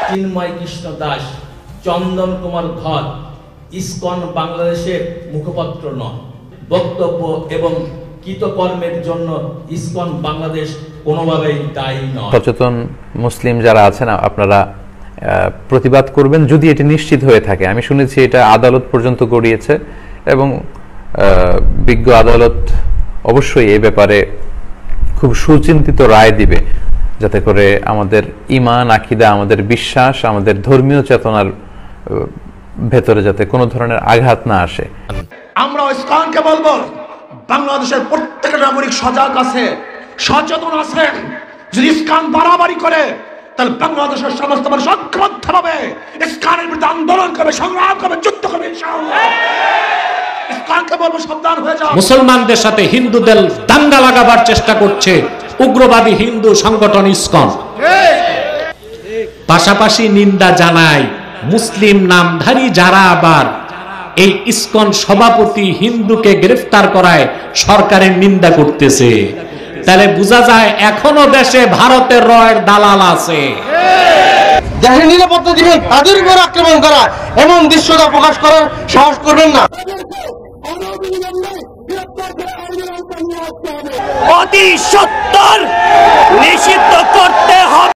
চিন্ময় কৃষ্ণ দাস, চন্দন কুমার ধর ইসকন বাংলাদেশের মুখপাত্র নন। বক্তব্য এবং কৃতকর্মের জন্য ইসকন বাংলাদেশ কোনোভাবেই দায়ী নয়। সচেতন মুসলিম যারা আছেন আপনারা প্রতিবাদ করবেন যদি এটি নিশ্চিত হয়ে থাকে। আমি শুনেছি এটা আদালত পর্যন্ত গড়িয়েছে এবং বিজ্ঞ আদালত অবশ্যই এই ব্যাপারে খুব সুচিন্তিত রায় দিবে, যাতে করে আমাদের ঈমান, আকীদা, আমাদের বিশ্বাস, আমাদের ধর্মীয় চেতনার ভেতরে যাতে কোনো ধরনের আঘাত না আসে। আমরা ইসকনকে বলবো, বাংলাদেশের প্রত্যেকটা নাগরিক সজাগ আছে, সচেতন আছে। যদি ইসকন বাড়াবাড়ি করে তাহলে বাংলাদেশের সমস্ত মানুষ ঐক্যবদ্ধভাবে ইসকনের বিরুদ্ধে আন্দোলন করবে, সংগ্রাম করবে, যুদ্ধ করবে ইনশাআল্লাহ। ইসকনকে বলবো সাবধান হয়ে যাও। মুসলমানদের সাথে হিন্দুদের দাঙ্গা লাগাবার চেষ্টা করছে উগ্রবাদী হিন্দু সংগঠন ইসকন। পাশাপাশি নিন্দা জানায় মুসলিম নামধারী যারা আবার এই ইসকন সভাপতি হিন্দুকে গ্রেফতার করায় সরকারের নিন্দা করতেছে। তাহলে বোঝা যায় এখনো দেশে ভারতের রয়ের দালাল আছে। দেশের নিরাপত্তা দিবেন তাদের উপর আক্রমণ করা, এমন দৃশ্যটা প্রকাশ করার সাহস করবেন না। অতি সত্বর নিষিদ্ধ করতে হবে।